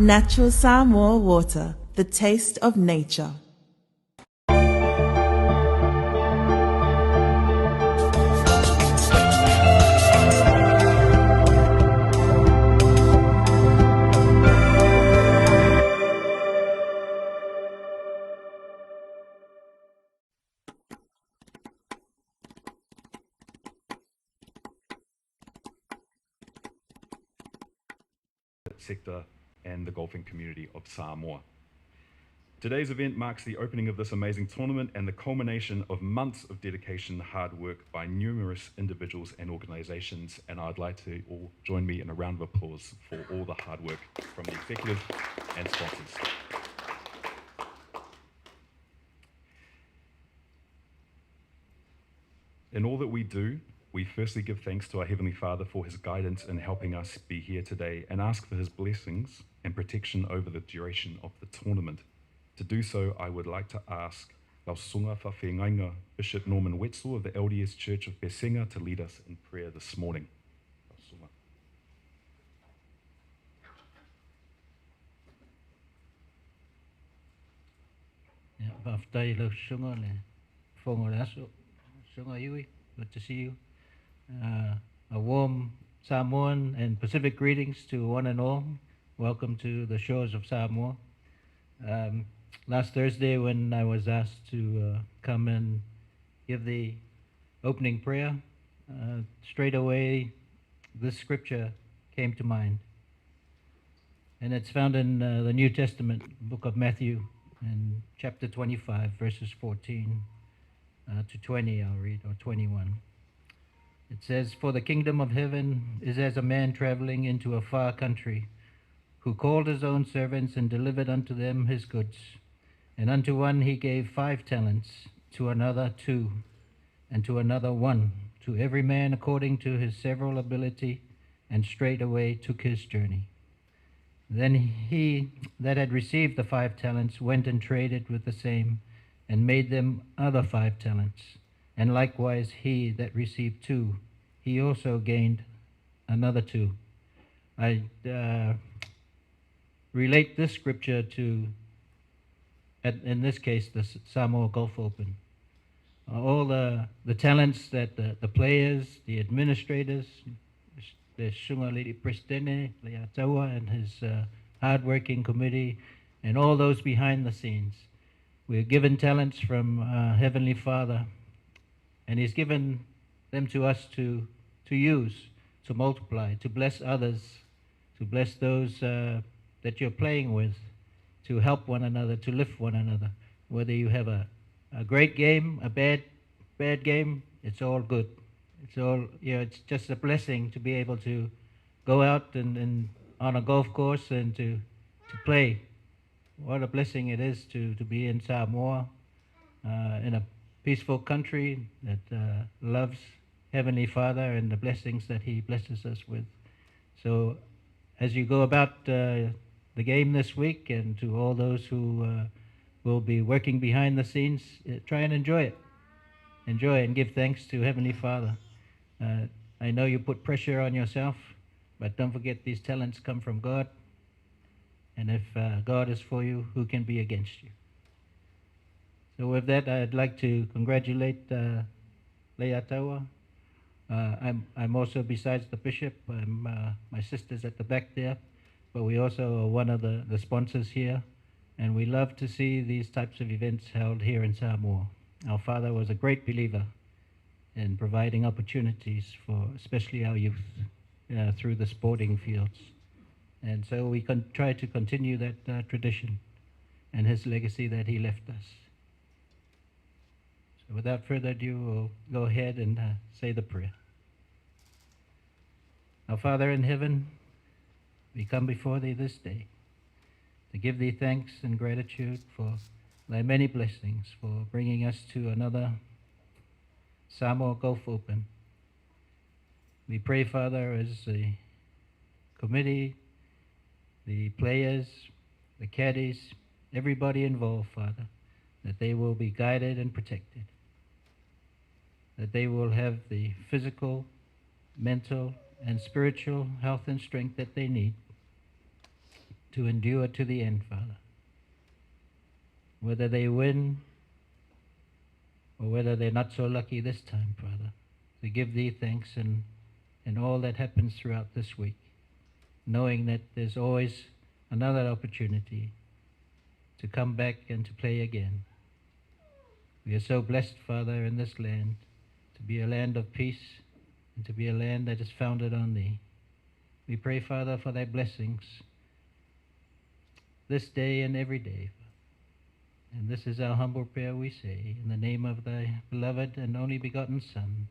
Natural Samoa water, the taste of nature. Sector and the golfing community of Samoa. Today's event marks the opening of this amazing tournament and the culmination of months of dedication and hard work by numerous individuals and organisations, and I'd like to all join me in a round of applause for all the hard work from the executive and sponsors. In all that we do, we firstly give thanks to our Heavenly Father for His guidance in helping us be here today and ask for His blessings and protection over the duration of the tournament. To do so, I would like to ask Lausunga Whawhengainga Bishop Norman Wetzel of the LDS Church of Besenga to lead us in prayer this morning. Lausunga. Good to see you. A warm Samoan and Pacific greetings to one and all. Welcome to the shores of Samoa. Last Thursday when I was asked to come and give the opening prayer, straight away this scripture came to mind. And it's found in the New Testament, book of Matthew, in chapter 25, verses 14 to 20, I'll read, or 21. It says, "For the kingdom of heaven is as a man traveling into a far country, who called his own servants and delivered unto them his goods. And unto one he gave 5 talents, to another 2, and to another 1, to every man according to his several ability, and straightway took his journey. Then he that had received the 5 talents went and traded with the same, and made them other 5 talents. And likewise he that received 2, he also gained another 2. I relate this scripture to, in this case, the Samoa Golf Open. All the talents that the players, the administrators, the Shungaliri Pristene, Leatawa, and his hard-working committee, and all those behind the scenes. We're given talents from Heavenly Father, and He's given them to us to use, to multiply, to bless others, to bless those that you're playing with, to help one another, to lift one another. Whether you have a great game, a bad game, it's all good. It's all, it's just a blessing to be able to go out and on a golf course and to play. What a blessing it is to be in Samoa, in a peaceful country that loves Heavenly Father and the blessings that He blesses us with. So as you go about the game this week, and to all those who will be working behind the scenes, try and enjoy it. Enjoy it and give thanks to Heavenly Father. I know you put pressure on yourself, but don't forget these talents come from God. And if God is for you, who can be against you? So with that, I'd like to congratulate Leatawa. I'm also, besides the bishop, my sister's at the back there, but we also are one of the sponsors here, and we love to see these types of events held here in Samoa. Our father was a great believer in providing opportunities for especially our youth through the sporting fields. And so we can try to continue that tradition and his legacy that he left us. So without further ado, we'll go ahead and say the prayer. Our Father in heaven, we come before Thee this day to give Thee thanks and gratitude for Thy many blessings, for bringing us to another Samoa Golf Open. We pray, Father, as the committee, the players, the caddies, everybody involved, Father, that they will be guided and protected, that they will have the physical, mental, and spiritual health and strength that they need to endure to the end, Father. Whether they win or whether they're not so lucky this time, Father, we give thee thanks in all that happens throughout this week, knowing that there's always another opportunity to come back and to play again. We are so blessed, Father, in this land, to be a land of peace and to be a land that is founded on thee. We pray, Father, for thy blessings this day and every day. And this is our humble prayer, we say, in the name of thy beloved and only begotten Son,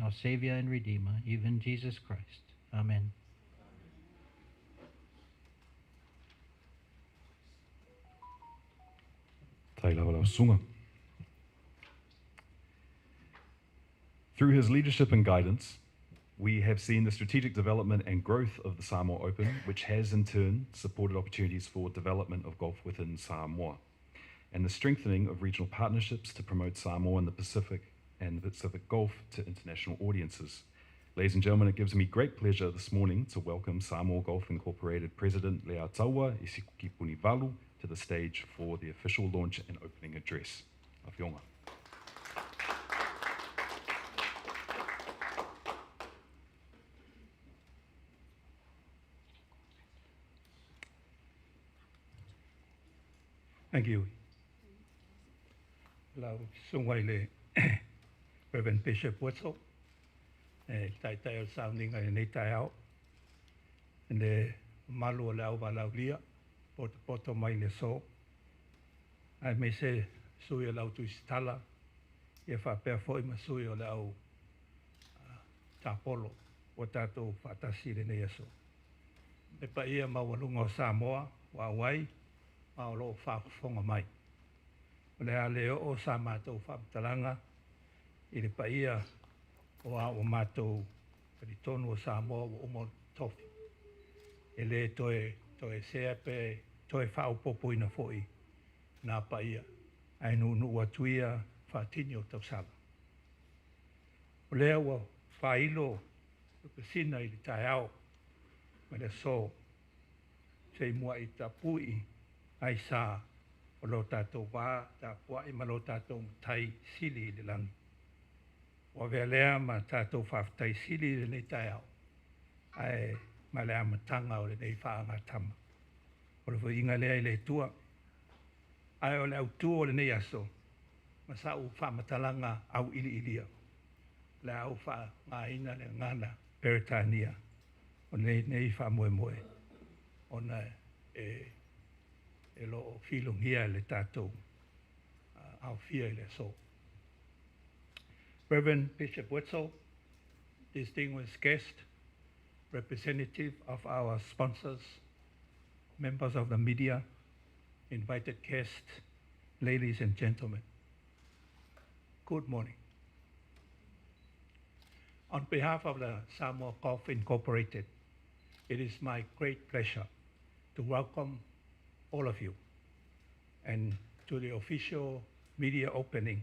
our Savior and Redeemer, even Jesus Christ. Amen. Through his leadership and guidance, we have seen the strategic development and growth of the Samoa Open, which has in turn supported opportunities for development of golf within Samoa, and the strengthening of regional partnerships to promote Samoa and the Pacific golf to international audiences. Ladies and gentlemen, it gives me great pleasure this morning to welcome Samoa Golf Incorporated President Lea Taua Isikuki Punivalu to the stage for the official launch and opening address. Awhionga. Thank you. Lau sungwaile Reverend Bishop Wetzel, tai o sounding nei tai au, ne malu o lau walau lia, poto mai le so. Ai me se sui o lau tuisitala, ia whapea fo ima sui o lau tapolo, o tātou whatasi le nei aso. E pa ia mawalunga o Samoa, wa wai, ma o lo whafonga mai. O lea leo o sa mātou whapatalanga, i le paia o a o mātou paritonu o Samoa o umo tofi. E le toe sea pe, toe whaupopo ina foi nā paia. Ai nu atuia whaatini o tausala. O lea o whailo, sina i le tae au, ma le so, sei mua i ta pui, ai sa, o lo tātou wā, tā pua i ma lo tātou tai sili le langi. O vea lea ma tātou whaftai sili le nei tai au. Ai ma lea matanga o le nei whaanga tama. O le inga lea i le tua. Ai o le au tua o le nei aso. Ma sa u whamatalanga au ili ilia. Le au wha ngā ina le ngana Peritania. O nei wha moe moe. O na e lo filungia le tātou au fia le so. Reverend Bishop Wetzel, distinguished guest, representative of our sponsors, members of the media, invited guests, ladies and gentlemen, good morning. On behalf of the Samoa Golf Incorporated, it is my great pleasure to welcome all of you and to the official media opening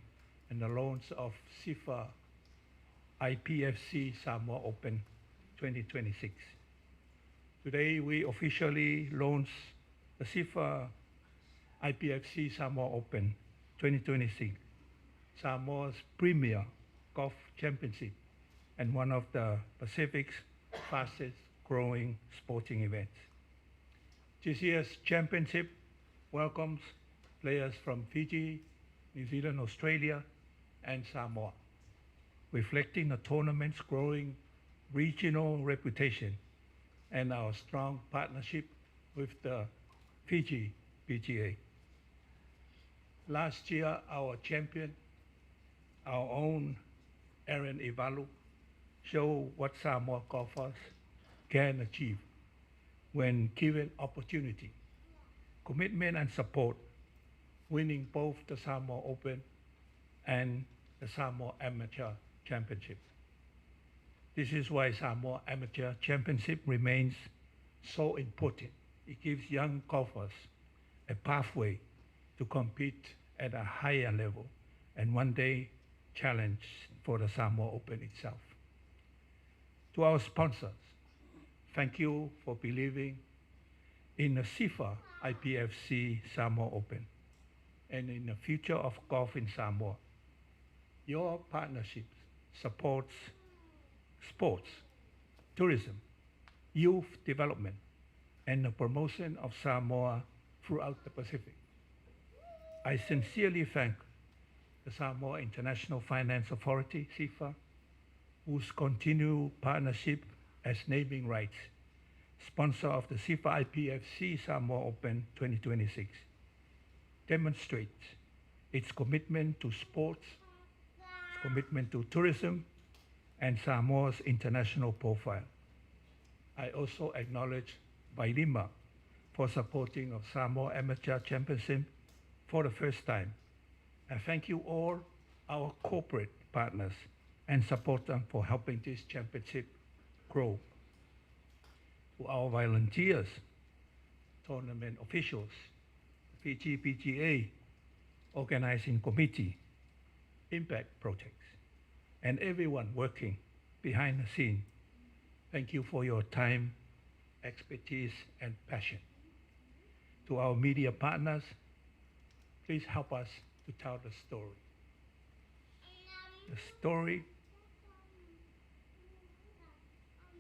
and the launch of SIFA IBFC SAMOA Open 2026. Today we officially launch the SIFA IBFC SAMOA Open 2026, Samoa's premier golf championship and one of the Pacific's fastest growing sporting events. This year's championship welcomes players from Fiji, New Zealand, Australia, and Samoa, reflecting the tournament's growing regional reputation and our strong partnership with the Fiji PGA. Last year, our champion, our own Aaron Ivalu, showed what Samoa golfers can achieve when given opportunity, commitment and support, winning both the Samoa Open and the Samoa Amateur Championship. This is why Samoa Amateur Championship remains so important. It gives young golfers a pathway to compete at a higher level and one day challenge for the Samoa Open itself. To our sponsors, thank you for believing in the FIFA IBFC Samoa Open and in the future of golf in Samoa. Your partnership supports sports, tourism, youth development, and the promotion of Samoa throughout the Pacific. I sincerely thank the Samoa International Finance Authority, SIFA, whose continued partnership as naming rights sponsor of the SIFA IBFC Samoa Open 2026 demonstrates its commitment to sports, its commitment to tourism, and Samoa's international profile. I also acknowledge VAILIMA for supporting of Samoa Amateur Championship for the first time. I thank you all, our corporate partners and supporters for helping this championship grow. To our volunteers, tournament officials, Fiji PGA, organizing committee, impact projects, and everyone working behind the scene, thank you for your time, expertise, and passion. To our media partners, please help us to tell the story. The story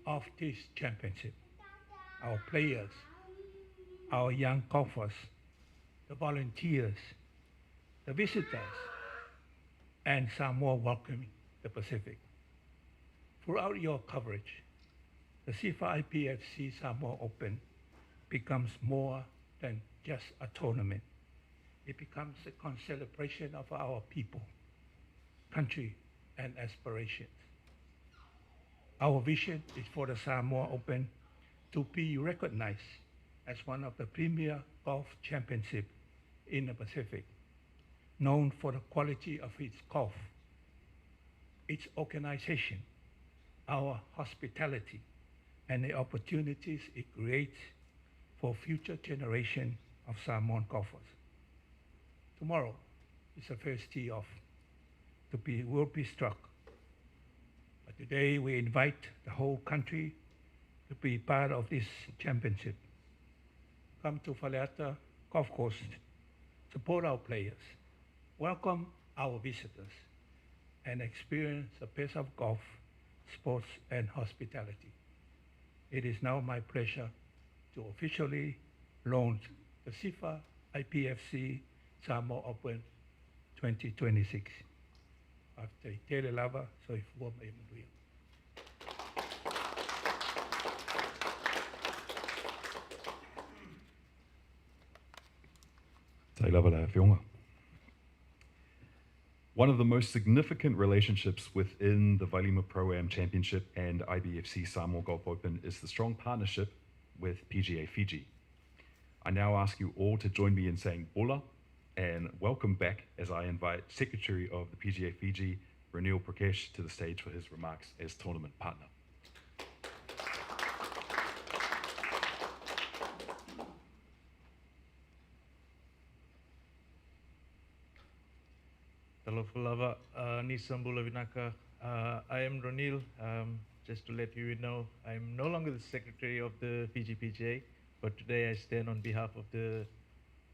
of this championship, our players, our young golfers, the volunteers, the visitors, and Samoa welcoming the Pacific. Throughout your coverage, the SIFA IBFC Samoa Open becomes more than just a tournament. It becomes a celebration of our people, country, and aspirations. Our vision is for the Samoa Open to be recognized as one of the premier golf championships in the Pacific, known for the quality of its golf, its organization, our hospitality, and the opportunities it creates for future generation of Samoan golfers. Tomorrow is the first tee off. Will be struck. But today we invite the whole country to be part of this championship. Come to Faleata Golf Course, support our players, welcome our visitors, and experience the best of golf, sports, and hospitality. It is now my pleasure to officially launch the SIFA IBFC Samoa Open 2026. After Tele Lava, so if warm Emmanuel. One of the most significant relationships within the VAILIMA Pro-Am Championship and IBFC Samoa Golf Open is the strong partnership with PGA Fiji. I now ask you all to join me in saying Bola and welcome back as I invite Secretary of the PGA Fiji, Ranil Prakash, to the stage for his remarks as tournament partner. Talofalava, Nisambula Vinaka. I am Ranil. Just to let you know, I'm no longer the Secretary of the Fiji PGA, but today I stand on behalf of the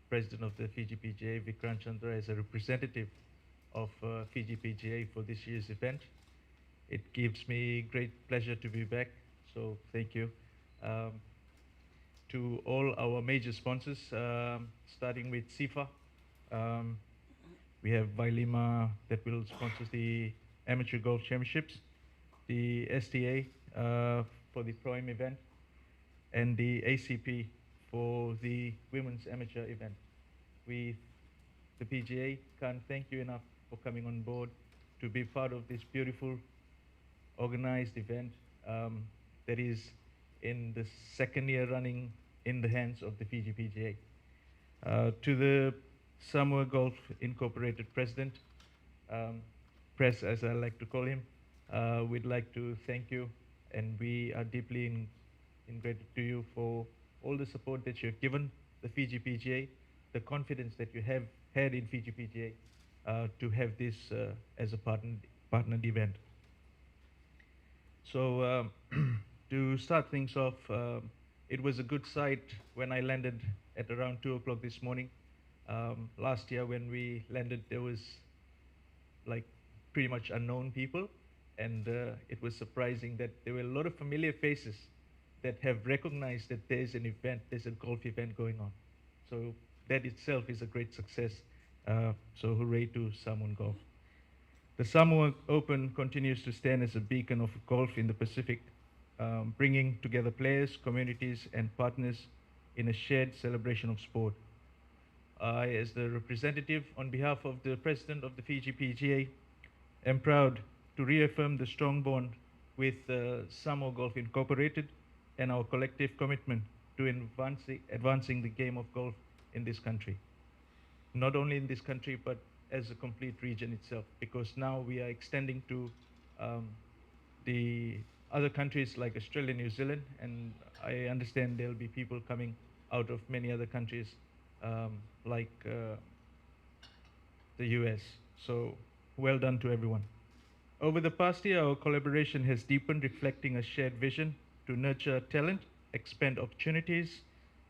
President of the Fiji PGA, Vikrant Chandra, as a representative of Fiji PGA for this year's event. It gives me great pleasure to be back, so thank you. To all our major sponsors, starting with SIFA, we have VAILIMA that will sponsor the Amateur Golf Championships, the STA for the Pro-Am event, and the ACP for the Women's Amateur event. We, the PGA, can't thank you enough for coming on board to be part of this beautiful organized event that is in the second year running in the hands of the Fiji PGA. To the Samoa Golf Incorporated President, Press as I like to call him, we'd like to thank you, and we are deeply indebted to you for all the support that you've given the Fiji PGA, the confidence that you have had in Fiji PGA to have this as a partnered event. So to start things off, it was a good sight when I landed at around 2 o'clock this morning. Last year when we landed, there was like pretty much unknown people, and it was surprising that there were a lot of familiar faces that have recognized that there's an event, there's a golf event going on. So that itself is a great success. So hooray to Samoan golf. The Samoa Open continues to stand as a beacon of golf in the Pacific, bringing together players, communities, and partners in a shared celebration of sport. I, as the representative on behalf of the president of the Fiji PGA, am proud to reaffirm the strong bond with Samoa Golf Incorporated and our collective commitment to advancing the game of golf in this country. Not only in this country, but as a complete region itself, because now we are extending to the other countries like Australia, New Zealand, and I understand there'll be people coming out of many other countries like the US. So well done to everyone. Over the past year, our collaboration has deepened, reflecting a shared vision to nurture talent, expand opportunities,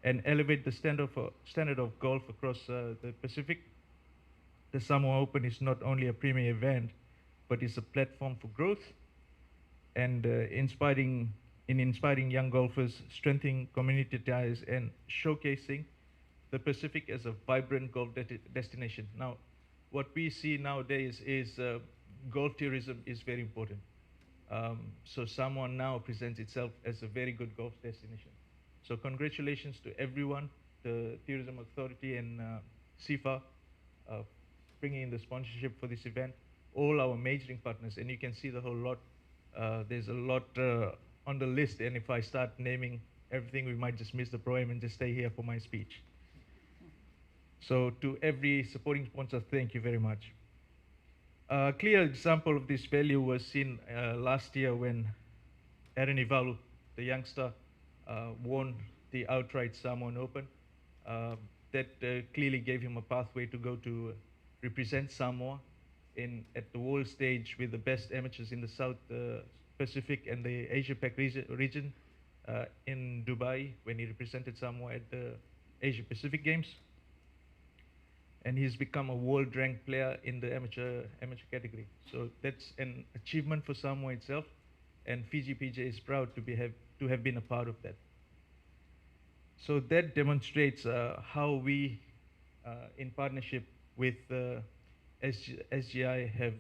and elevate the standard of golf across the Pacific. The Samoa Open is not only a premier event, but is a platform for growth and inspiring young golfers, strengthening community ties, and showcasing the Pacific as a vibrant golf destination. Now, what we see nowadays is golf tourism is very important. So Samoa now presents itself as a very good golf destination. So congratulations to everyone, the Tourism Authority and SIFA, bringing in the sponsorship for this event, all our majoring partners, and you can see the whole lot. There's a lot on the list, and if I start naming everything, we might just miss the program and just stay here for my speech. So to every supporting sponsor, thank you very much. A clear example of this value was seen last year when Aaron Ivalu, the youngster, won the outright Samoan Open. That clearly gave him a pathway to go to represent Samoa at the world stage with the best amateurs in the South Pacific and the Asia-Pac region in Dubai when he represented Samoa at the Asia-Pacific Games. And he's become a world-ranked player in the amateur category. So that's an achievement for Samoa itself, and Fiji PGA is proud to have been a part of that. So that demonstrates how we, in partnership with SGI, have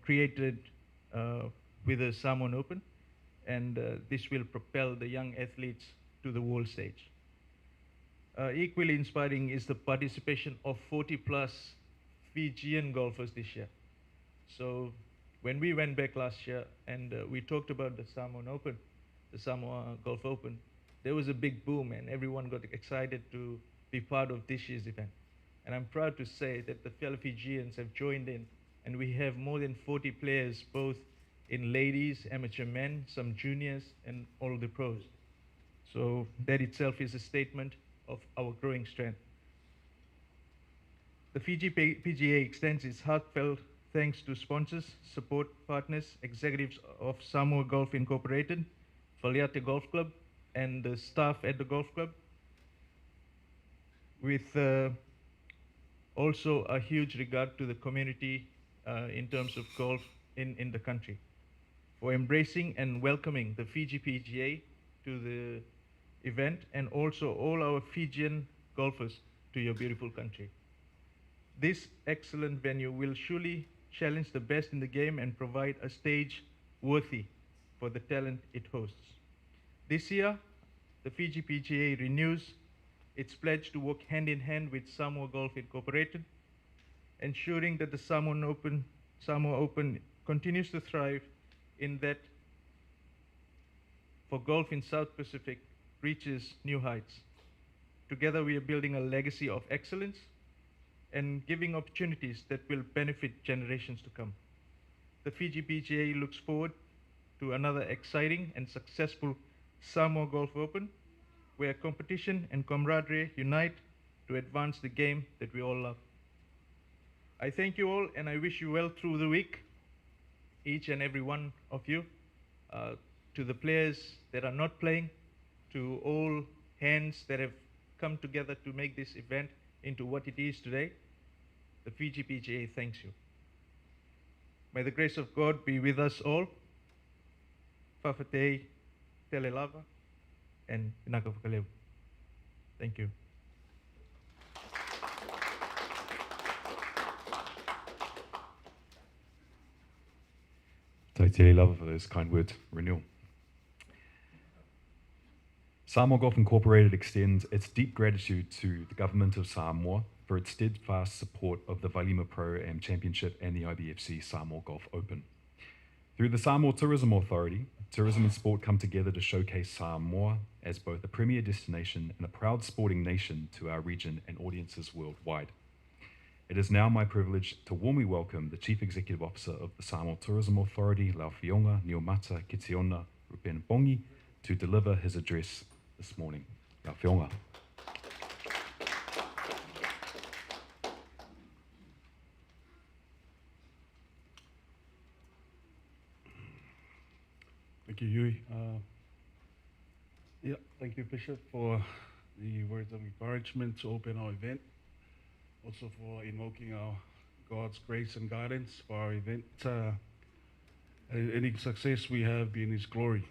created with the Samoan Open, and this will propel the young athletes to the world stage. Equally inspiring is the participation of 40+ Fijian golfers this year. So when we went back last year and we talked about the Samoan Open, the Samoa Golf Open, there was a big boom and everyone got excited to be part of this year's event. And I'm proud to say that the fellow Fijians have joined in, and we have more than 40 players, both in ladies, amateur men, some juniors, and all the pros. So that itself is a statement of our growing strength. The Fiji PGA extends its heartfelt thanks to sponsors, support partners, executives of Samoa Golf Incorporated, Faliate Golf Club, and the staff at the golf club, with also a huge regard to the community in terms of golf in the country, for embracing and welcoming the Fiji PGA to the event, and also all our Fijian golfers to your beautiful country. This excellent venue will surely challenge the best in the game and provide a stage worthy for the talent it hosts. This year, the Fiji PGA renews its pledge to work hand in hand with Samoa Golf Incorporated, ensuring that the Samoa Open continues to thrive in that for golf in South Pacific reaches new heights. Together we are building a legacy of excellence and giving opportunities that will benefit generations to come. The Fiji PGA looks forward to another exciting and successful Samoa Golf Open, where competition and camaraderie unite to advance the game that we all love. I thank you all, and I wish you well through the week, each and every one of you. To the players that are not playing, to all hands that have come together to make this event into what it is today, the Fiji PGA thanks you. May the grace of God be with us all. Whawhatei, tele lava, and inaka whakaleu. Thank you. Taitele lava for those kind words, renewal. Samoa Golf Incorporated extends its deep gratitude to the government of Samoa for its steadfast support of the VAILIMA Pro-Am Championship and the IBFC Samoa Golf Open. Through the Samoa Tourism Authority, tourism and sport come together to showcase Samoa as both a premier destination and a proud sporting nation to our region and audiences worldwide. It is now my privilege to warmly welcome the Chief Executive Officer of the Samoa Tourism Authority, Lauwhionga Niomata Kitiona Rupen Bongi, to deliver his address this morning. Lauwhionga. Thank you, Yui. Thank you, Bishop, for the words of encouragement to open our event. Also for invoking our God's grace and guidance for our event. Any success we have be in His glory.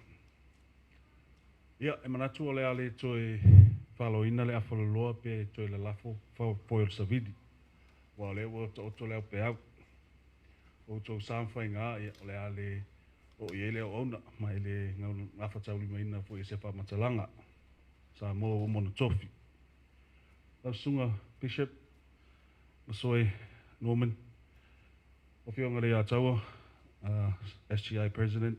E manatu o lea le toe whaloina le awhaloloa pe toe le lafo whao sa vidi. Wa le o to leo pe au. O to samwhai ngā o lea le o i ele o ona mai le ngawhatauli maina fo i se whamatalanga. Sa mo o mona tofi. Tau sunga, Bishop, Masoe, Norman, Whionga le ataua, SGI President,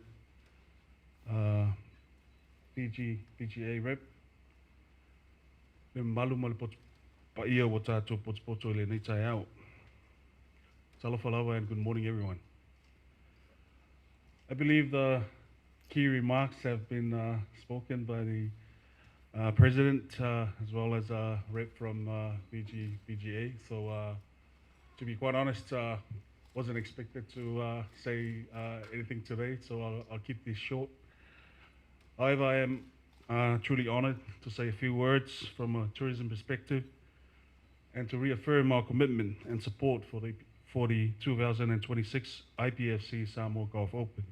Fiji PGA Rep, le malu ma le pa ia o tātou potopoto le nei tai au. Talawhalawa and good morning everyone. I believe the key remarks have been spoken by the President as well as Rep from Fiji PGA. So to be quite honest, wasn't expected to say anything today, so I'll keep this short. However, I am truly honored to say a few words from a tourism perspective and to reaffirm our commitment and support for the 2026 IBFC Samoa Golf Open.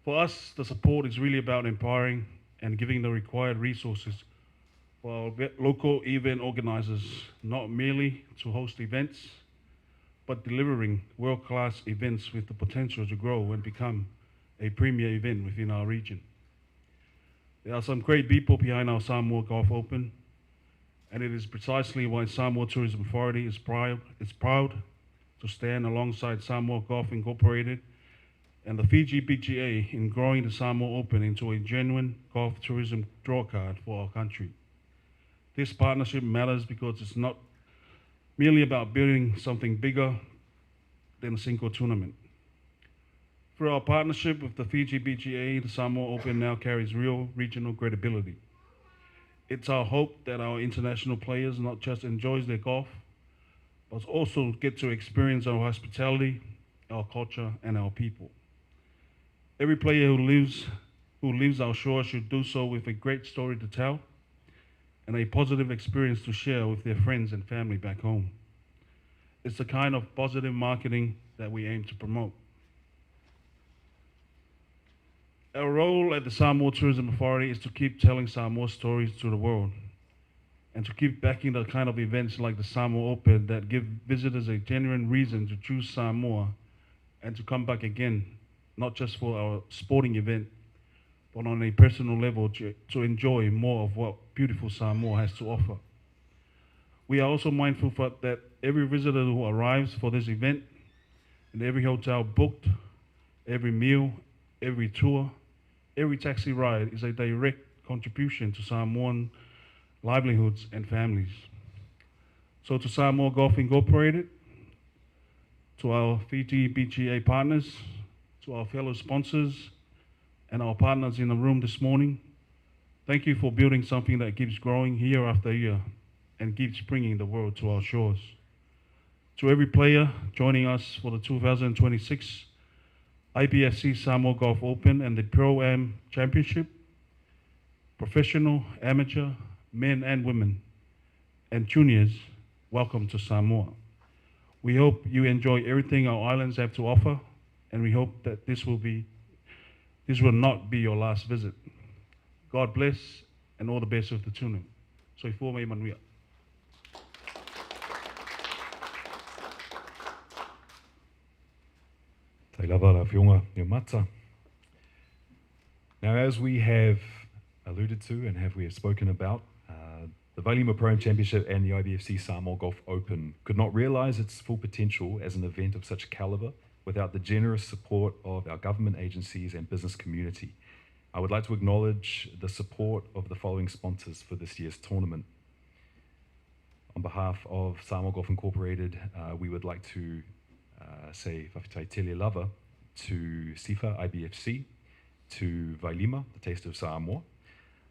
For us, the support is really about empowering and giving the required resources for our local event organizers, not merely to host events, but delivering world-class events with the potential to grow and become a premier event within our region. There are some great people behind our Samoa Golf Open, and it is precisely why Samoa Tourism Authority is proud to stand alongside Samoa Golf Incorporated and the Fiji PGA in growing the Samoa Open into a genuine golf tourism drawcard for our country. This partnership matters because it's not merely about building something bigger than a single tournament. Through our partnership with the Fiji PGA, the Samoa Open now carries real regional credibility. It's our hope that our international players not just enjoy their golf, but also get to experience our hospitality, our culture, and our people. Every player who leaves our shore should do so with a great story to tell and a positive experience to share with their friends and family back home. It's the kind of positive marketing that we aim to promote. Our role at the Samoa Tourism Authority is to keep telling Samoa stories to the world and to keep backing the kind of events like the Samoa Open that give visitors a genuine reason to choose Samoa and to come back again, not just for our sporting event, but on a personal level to enjoy more of what beautiful Samoa has to offer. We are also mindful that every visitor who arrives for this event and every hotel booked, every meal, every tour, every taxi ride is a direct contribution to Samoan livelihoods and families. So to Samoa Golf Incorporated, to our Fiji PGA partners, to our fellow sponsors, and our partners in the room this morning, thank you for building something that keeps growing year after year and keeps bringing the world to our shores. To every player joining us for the 2026 IBFC Samoa Golf Open and the Pro-Am Championship, Professional, amateur, men and women, and juniors, welcome to Samoa. We hope you enjoy everything our islands have to offer, and we hope that this will not be your last visit. God bless, and all the best with the tournament. So i mai manuia. Tai lava la whionga ni mata. Now, as we have alluded to and we have spoken about, the VAILIMA Pro Am Championship and the IBFC Samoa Golf Open could not realise its full potential as an event of such calibre without the generous support of our government agencies and business community. I would like to acknowledge the support of the following sponsors for this year's tournament. On behalf of Samoa Golf Incorporated, we would like to say whawhitai tele lava to SIFA IBFC, to VAILIMA, the Taste of Samoa,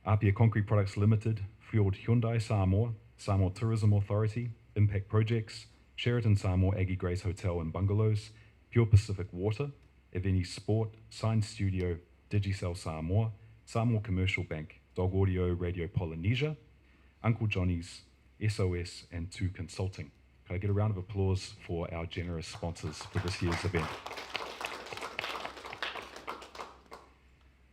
Apia Concrete Products Limited, Fjord Hyundai Samoa, Samoa Tourism Authority, Impact Projects, Sheraton Samoa Aggie Grace Hotel and Bungalows, Pure Pacific Water, Eveni Sport, Sign Studio, Digicel Samoa, Samoa Commercial Bank, Dog Audio Radio Polynesia, Uncle Johnny's, SOS, and 2 Consulting. Can I get a round of applause for our generous sponsors for this year's event?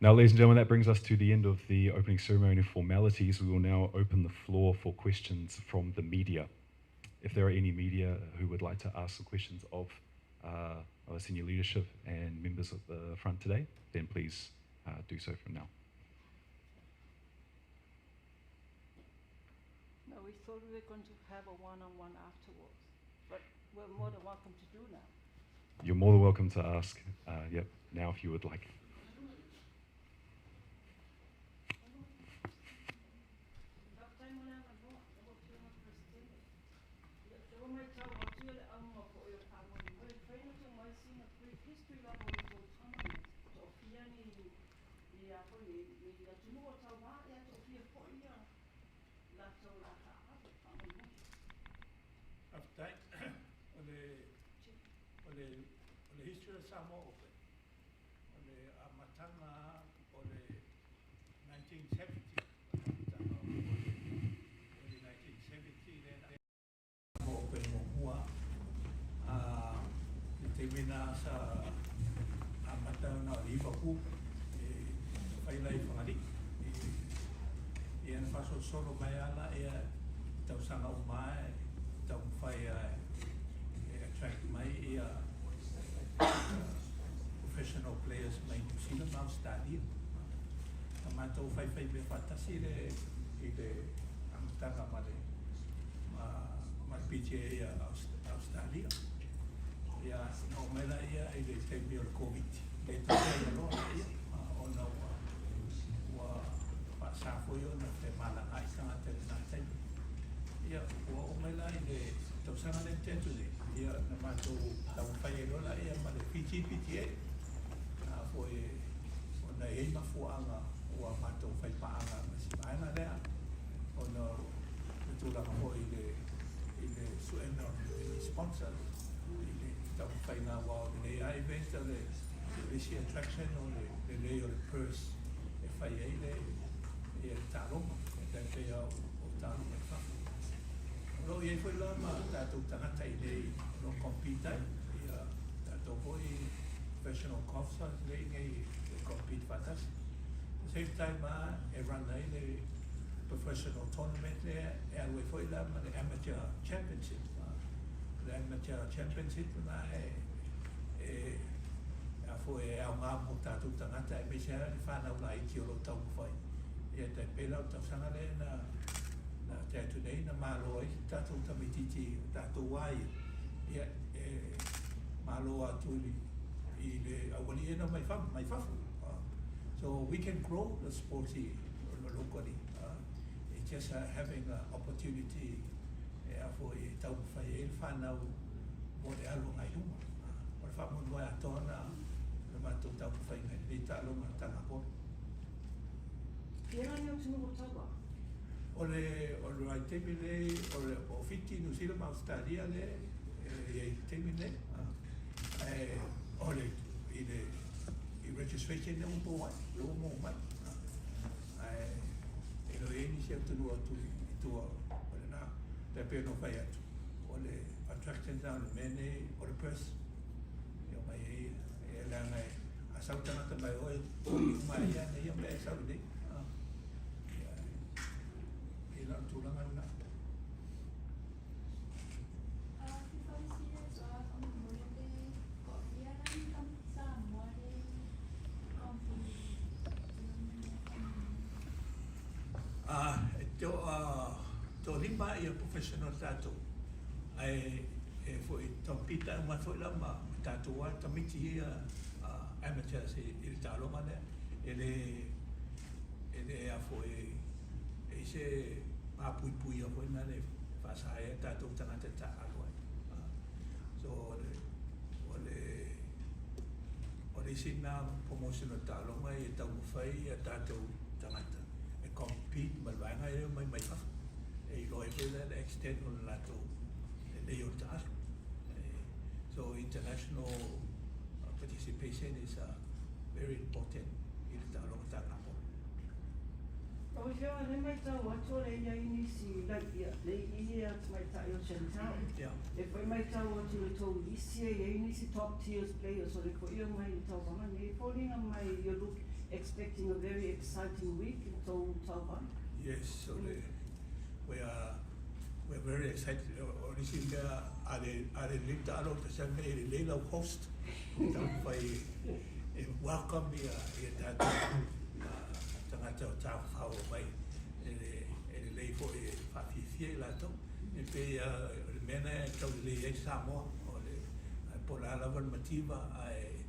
Now, ladies and gentlemen, that brings us to the end of the opening ceremony formalities. We will now open the floor for questions from the media. If there are any media who would like to ask some questions of our senior leadership and members at the front today, then please do so from now. No, we thought we were going to have a one-on-one afterwards, but we're more than welcome to do now. You're more than welcome to ask, now if you would like. The history of Samoa Open, the Amatanga, or the 1970, then Samoa Open Mohua, the Temina sa Amatanga Liverpool, Failai Fangadi, Ian Faso Solo Mayala, Tausanga Umai, Taufai attract my professional players may New Zealand now stadium. Amato fai be fatasi le amtanga male ma PGA Australia. Ya no mela ia ile tempo del Covid. Le tocca no ia ona wa pasa foi ona te mala ai sana te na te. Ya o mela ile tausanga le tentu ia na mato tau whai rola ia ma le PTA foi ona e mafuanga o mato whai paanga ma si maena lea ona tula mo ile suena sponsor ile tau whai na wa le ai event le the attraction o le le o le purse e whai ile e taloma e te o taloma e wha Lo ye foi lá ma tato tangata ile no compete ia tato foi professional golfers le ngai compete fatas same time e run ile professional tournament le e we foi lá ma amateur championship le amateur championship na e a foi a mo tato tangata e me ia fa na la i tio lo tau foi e te pela tau sanga le na te today na malo ai tato tamititi tato wai ia malo atuli ile awali na mai fa so we can grow the sport here locally it's just having an opportunity for tau fai fa na mo de alo ai uma por fa mo vai atona le mato tau fai ni talo matanga po Era eu no tava. Ole ai temile ole o fiti New Zealand Australia le e temile ole i registration ne un po' lo mo mai tunu atu I tua o le nā pepe no whai atu o le attractions down the mene o le purse ia mai e la ngai a sau tangata mai oi mai ia nei ia mai sau nei ia la tūlanga na to lima ia professional tato ai e foi tompita uma foi lá ma tato wa tamiti ia amateurs il talo mane ele a foi e se a pui a foi na le fasa e tato tangata ta aloi so ole sina promotional talo mai e tau fai a tato tangata e compete malvanga e mai fa e lo e the extent on lato e io task so international participation is very important in the long term. O ia le mai tau atu le ia inisi lai le ia mai tau o Sheraton. E foi mai tau atu le tau isi e inisi top tier players so le ko ia mai tau vanga nei falling mai you look expecting a very exciting week in tau vanga. Yes, so we're very excited. Origin are lita alo te sa me le la host. Vai welcome me that tangata tau hau mai le fo e fafifi la to e pe mena tau le Samoa o le pola la normativa ai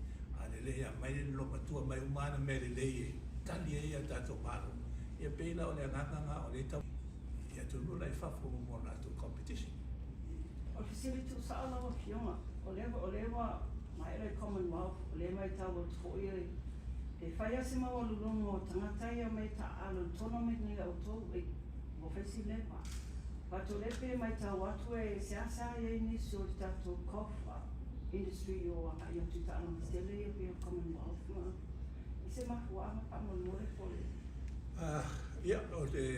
le mai lo matua mai umana me le tali e tato malo e pe la o le nganga o le tau ia tunu lai fa fo mo na to competition. Officially tu sa ala wa fiona o lewa mai le Commonwealth o le mai tau o tō e whaia se maua lulungu o tangata ia mai ta alo tournament ni au tō e wawhesi lewa. Pato lepe mai tau atu e seasa ia inisi o tato kofa industry o a ia tu ta alo stele ia pia Commonwealth ma. I se mahu ama pa mo more fole. Ia o le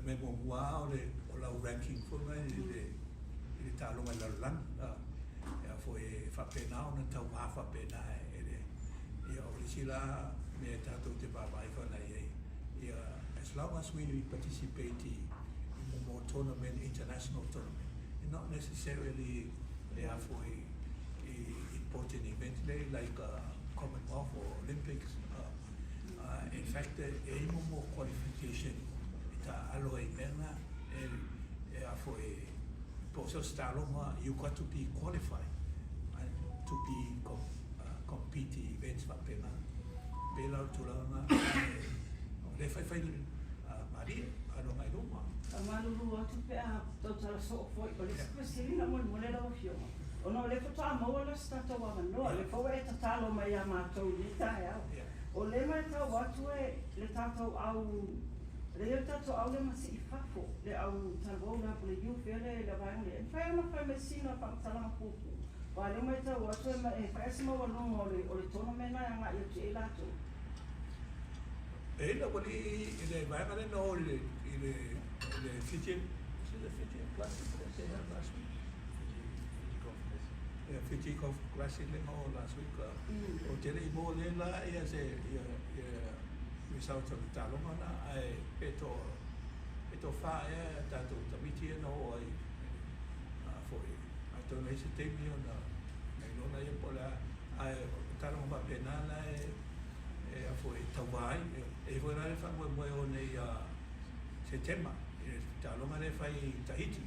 me mo mua o la ranking fo mai le talo mai la lan ia foi fa pena ona tau ha fa pena ia o le sila me tato te papai fa na ia as long as we participate in more tournament international tournament and not necessarily ia foi important events like Commonwealth or Olympics in fact e more qualification ta alo e mena e foi process taloma you got to be qualified and to be compete events va pena pela tulanga le fai Maria alo mai luma Amalu atu pe a total so foi o le specialina mo le la fio ono le fota mo la stato wa no le fo e talo mai ama to lita ya o le mai ta watu e le tato au le tato au le masi fafo le au talo na le you fele le vai le fai una famesina pa tala pu wa le mai ta watu e fai sima wa no o le tono mena nga ia te lato e la wali le vai ngale no le fitting classic they had last week fitting of classic le mo last week o tele mo le la ia se result of talo mana ai peto fa tanto tamiti no ai foi ato nei se temi ona nei lona ia pola ai talo ma penala e foi tawai e foi la fa mo o nei setema talo ma le fai Tahiti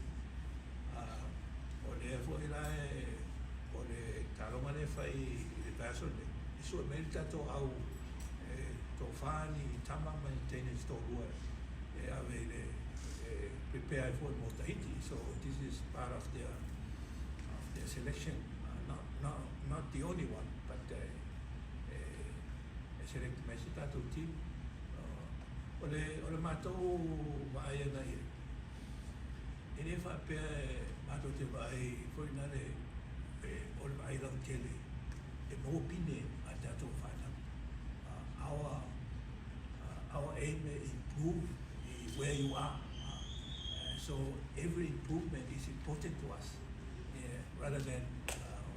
o le foi la o le talo ma le fai le verso le su meritato au tofani tama maintenance to lua e avere prepare for Tahiti so this is part of their selection not the only one but select mesitato team ole mato vai na ele fa pe mato te vai foi na le ole vai la tele e mo opine a tato fa our aim is improve where you are. So every improvement is important to us, rather than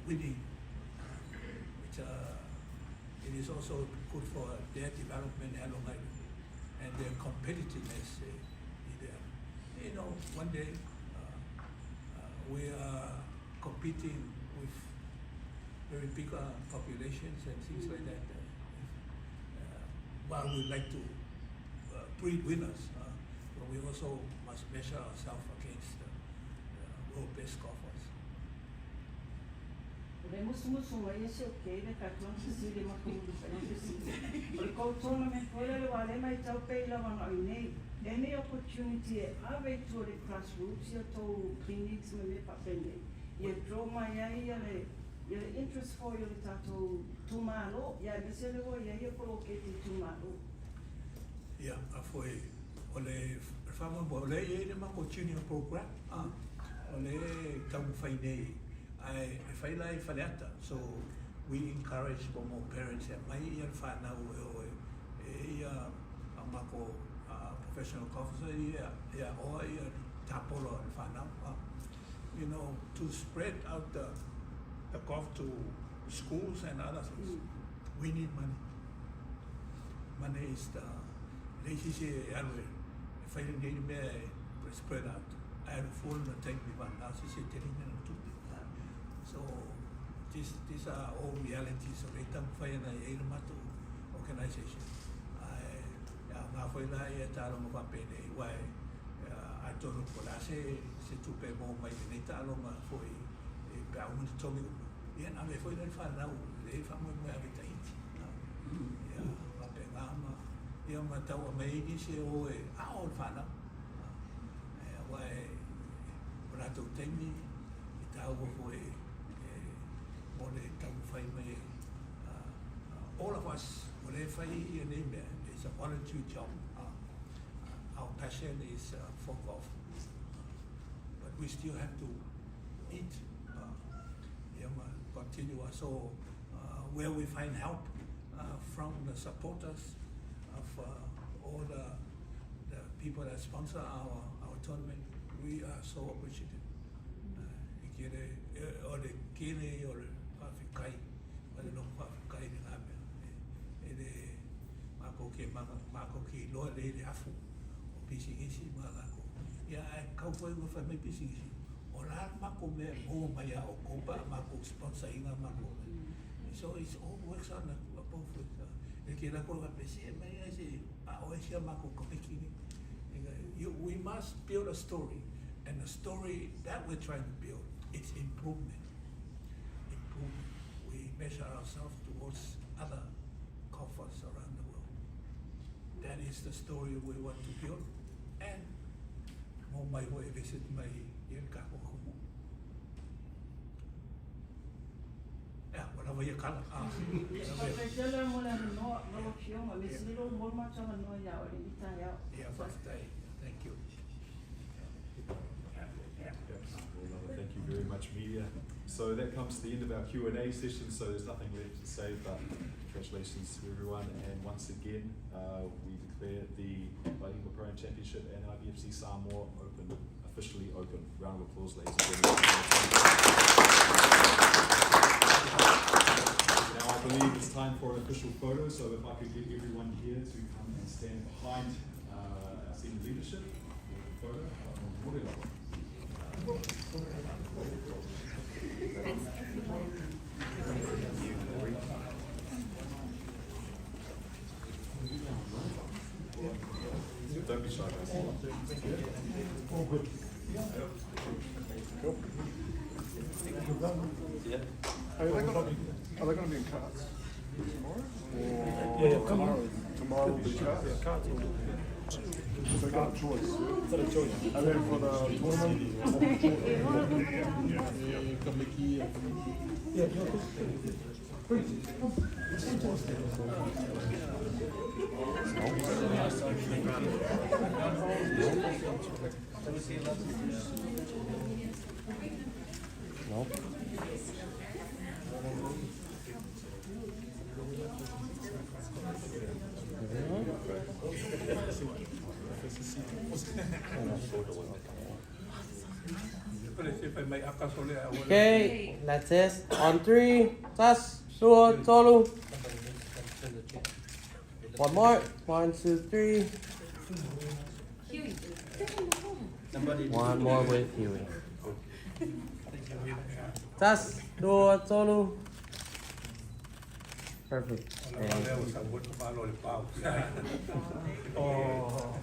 winning. It is also good for their development and their competitiveness. You know, one day we are competing with very big populations and things like that. While we like to breed winners, but we also must measure ourselves against the world best golfers. Le musunga yese okay le katong sisi makulu pa yung sisi. Ikaw tournament wala le wale may tau pay la mga inay. Any opportunity ave to the grassroots ya to clinics me pa pende. Ya draw my ya le ya interest for you tato tumalo ya bisele wo ya colocate tumalo. Ya foi ole fama ole ele ma continuing program ole tamu fainei. I like Faliata, so we encourage more parents and my now amako professional officer or tapolo and you know, to spread out the golf to schools and other things. We need money. Money is the if I didn't need me spread out. I have a phone to take me one now. She telling me to do. So these are all realities of a Fayana Yamatu organization. I feel like why I don't know what I say to pay more my data along for a pound to me. Yeah, I'm afraid I find out if I'm going to have it. Yeah, Pengama, Yamatawa made this year away. I'll find out why when I don't take me, it's out of way. All of us, whatever you name it, it's a volunteer job. Our passion is for golf, but we still have to eat, continue. So where we find help from the supporters of all the people that sponsor our tournament, we are so appreciative. Or the Kili or Kai, but the Kai in Apia. Makoki, Lord, the Afu, or PCC, Malako. Yeah, I come for you for my PCC. Or Mako, oh, Maya, or Koba, Mako, sponsoring a Mako. So it's all works on both with the Kirako, I say, I always hear Mako Komiki. We must build a story, and the story that we're trying to build, it's improvement. We measure ourselves towards other golfers around the world. That is the story we want to build. And more my way visit my Yankaku. Yeah, whatever you call it. Yeah, first day. Thank you. Thank you very much, media. So that comes to the end of our Q&A session, so there's nothing left to say, but congratulations to everyone. And once again, we declare the VAILIMA Pro Championship and IBFC Samoa officially open. Round of applause, ladies and gentlemen. Now I believe it's time for an official photo, so if I could get everyone here to come and stand behind our senior leadership for the photo. Don't be shy, guys. All good. Cool. Yeah. Are they going to be in cards tomorrow? Yeah, Tomorrow will be cards? Yeah, cards will be. So they got a choice. Is that a choice? And then for the tournament, Yeah, no, Okay, that's it. On 3. Tas, dua, tolu. One more. 1, 2, 3. One more with Huey. Tas, dua, tolu. Perfect. Oh.